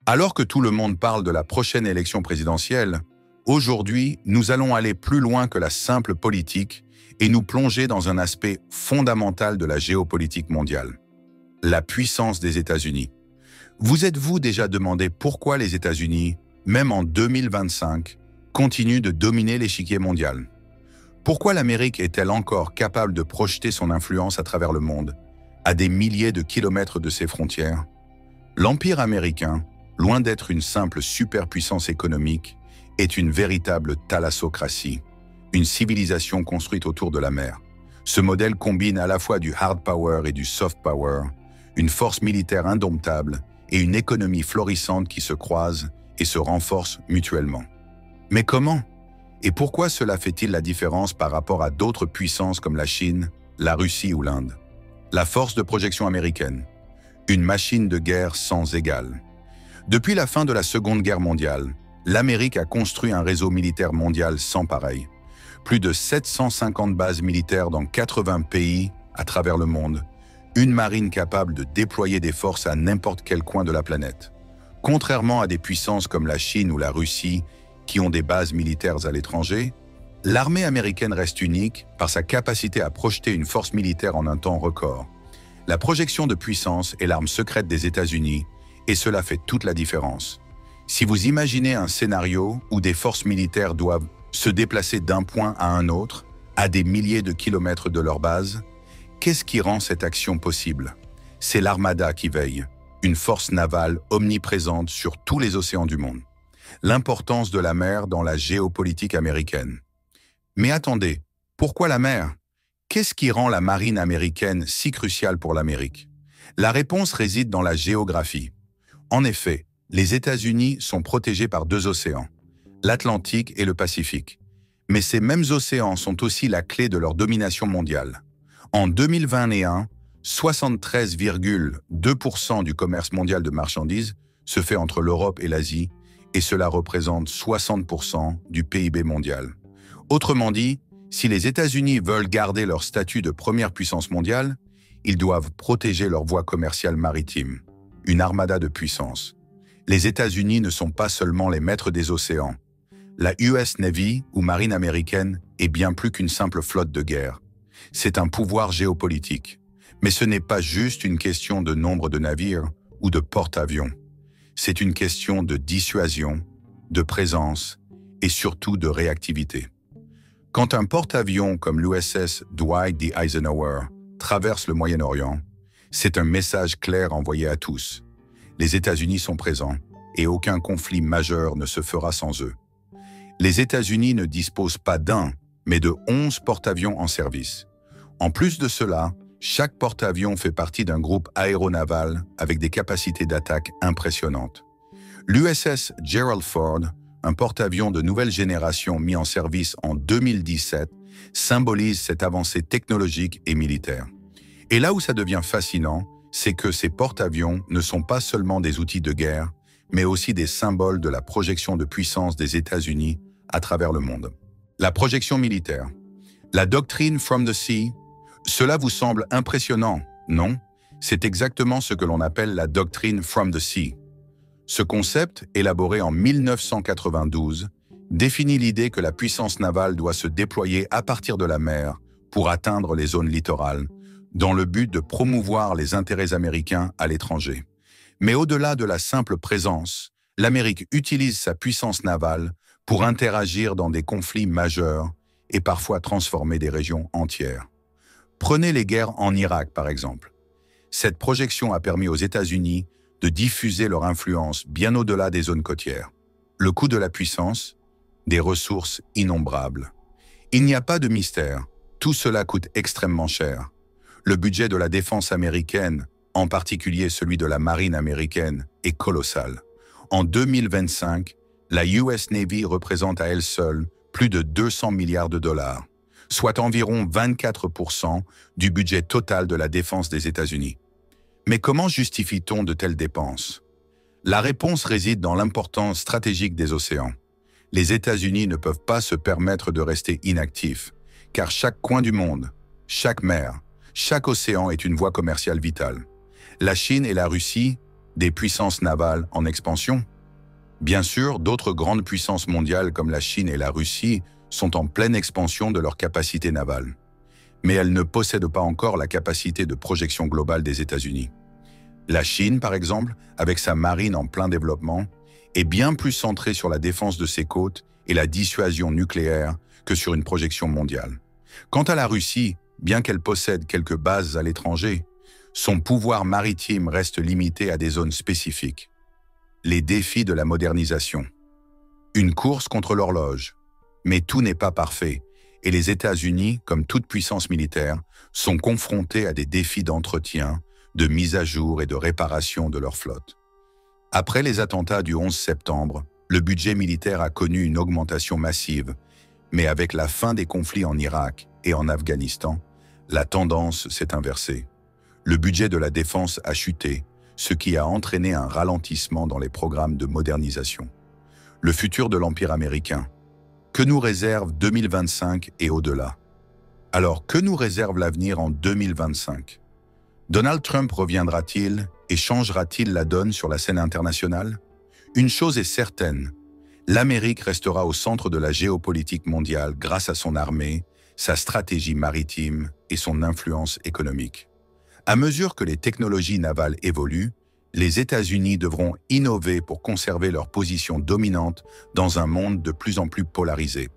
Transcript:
Alors que tout le monde parle de la prochaine élection présidentielle, aujourd'hui, nous allons aller plus loin que la simple politique et nous plonger dans un aspect fondamental de la géopolitique mondiale, la puissance des États-Unis. Vous êtes-vous déjà demandé pourquoi les États-Unis, même en 2025, continuent de dominer l'échiquier mondial? Pourquoi l'Amérique est-elle encore capable de projeter son influence à travers le monde, à des milliers de kilomètres de ses frontières? L'Empire américain, loin d'être une simple superpuissance économique, est une véritable thalassocratie, une civilisation construite autour de la mer. Ce modèle combine à la fois du hard power et du soft power, une force militaire indomptable et une économie florissante qui se croisent et se renforcent mutuellement. Mais comment? Et pourquoi cela fait-il la différence par rapport à d'autres puissances comme la Chine, la Russie ou l'Inde? La force de projection américaine, une machine de guerre sans égale. Depuis la fin de la Seconde Guerre mondiale, l'Amérique a construit un réseau militaire mondial sans pareil. Plus de 750 bases militaires dans 80 pays à travers le monde, une marine capable de déployer des forces à n'importe quel coin de la planète. Contrairement à des puissances comme la Chine ou la Russie, qui ont des bases militaires à l'étranger, l'armée américaine reste unique par sa capacité à projeter une force militaire en un temps record. La projection de puissance est l'arme secrète des États-Unis, et cela fait toute la différence. Si vous imaginez un scénario où des forces militaires doivent se déplacer d'un point à un autre, à des milliers de kilomètres de leur base, qu'est-ce qui rend cette action possible? C'est l'armada qui veille, une force navale omniprésente sur tous les océans du monde. L'importance de la mer dans la géopolitique américaine. Mais attendez, pourquoi la mer? Qu'est-ce qui rend la marine américaine si cruciale pour l'Amérique? La réponse réside dans la géographie. En effet, les États-Unis sont protégés par deux océans, l'Atlantique et le Pacifique. Mais ces mêmes océans sont aussi la clé de leur domination mondiale. En 2021, 73,2% du commerce mondial de marchandises se fait entre l'Europe et l'Asie, et cela représente 60% du PIB mondial. Autrement dit, si les États-Unis veulent garder leur statut de première puissance mondiale, ils doivent protéger leur voie commerciale maritime, une armada de puissance. Les États-Unis ne sont pas seulement les maîtres des océans. La US Navy, ou marine américaine, est bien plus qu'une simple flotte de guerre. C'est un pouvoir géopolitique. Mais ce n'est pas juste une question de nombre de navires ou de porte-avions. C'est une question de dissuasion, de présence et surtout de réactivité. Quand un porte-avions comme l'USS Dwight D. Eisenhower traverse le Moyen-Orient, c'est un message clair envoyé à tous. Les États-Unis sont présents et aucun conflit majeur ne se fera sans eux. Les États-Unis ne disposent pas d'un, mais de 11 porte-avions en service. En plus de cela, chaque porte-avions fait partie d'un groupe aéronaval avec des capacités d'attaque impressionnantes. L'USS Gerald Ford, un porte-avions de nouvelle génération mis en service en 2017, symbolise cette avancée technologique et militaire. Et là où ça devient fascinant, c'est que ces porte-avions ne sont pas seulement des outils de guerre, mais aussi des symboles de la projection de puissance des États-Unis à travers le monde. La projection militaire. La doctrine From the Sea, cela vous semble impressionnant, non? C'est exactement ce que l'on appelle la doctrine From the Sea. Ce concept, élaboré en 1992, définit l'idée que la puissance navale doit se déployer à partir de la mer pour atteindre les zones littorales, dans le but de promouvoir les intérêts américains à l'étranger. Mais au-delà de la simple présence, l'Amérique utilise sa puissance navale pour interagir dans des conflits majeurs et parfois transformer des régions entières. Prenez les guerres en Irak, par exemple. Cette projection a permis aux États-Unis de diffuser leur influence bien au-delà des zones côtières. Le coût de la puissance, des ressources innombrables. Il n'y a pas de mystère, tout cela coûte extrêmement cher. Le budget de la défense américaine, en particulier celui de la marine américaine, est colossal. En 2025, la US Navy représente à elle seule plus de 200 milliards de dollars, soit environ 24% du budget total de la défense des États-Unis. Mais comment justifie-t-on de telles dépenses? La réponse réside dans l'importance stratégique des océans. Les États-Unis ne peuvent pas se permettre de rester inactifs, car chaque coin du monde, chaque mer, chaque océan est une voie commerciale vitale. La Chine et la Russie, Des puissances navales en expansion? Bien sûr, d'autres grandes puissances mondiales comme la Chine et la Russie sont en pleine expansion de leur capacité navale. Mais elles ne possèdent pas encore la capacité de projection globale des États-Unis. La Chine, par exemple, avec sa marine en plein développement, est bien plus centrée sur la défense de ses côtes et la dissuasion nucléaire que sur une projection mondiale. Quant à la Russie, bien qu'elle possède quelques bases à l'étranger, son pouvoir maritime reste limité à des zones spécifiques. Les défis de la modernisation. Une course contre l'horloge. Mais tout n'est pas parfait, et les États-Unis, comme toute puissance militaire, sont confrontés à des défis d'entretien, de mise à jour et de réparation de leur flotte. Après les attentats du 11 septembre, le budget militaire a connu une augmentation massive, mais avec la fin des conflits en Irak et en Afghanistan, la tendance s'est inversée. Le budget de la défense a chuté, ce qui a entraîné un ralentissement dans les programmes de modernisation. Le futur de l'Empire américain. Que nous réserve 2025 et au-delà? Alors, que nous réserve l'avenir en 2025? Donald Trump reviendra-t-il et changera-t-il la donne sur la scène internationale? Une chose est certaine, l'Amérique restera au centre de la géopolitique mondiale grâce à son armée, sa stratégie maritime et son influence économique. À mesure que les technologies navales évoluent, les États-Unis devront innover pour conserver leur position dominante dans un monde de plus en plus polarisé.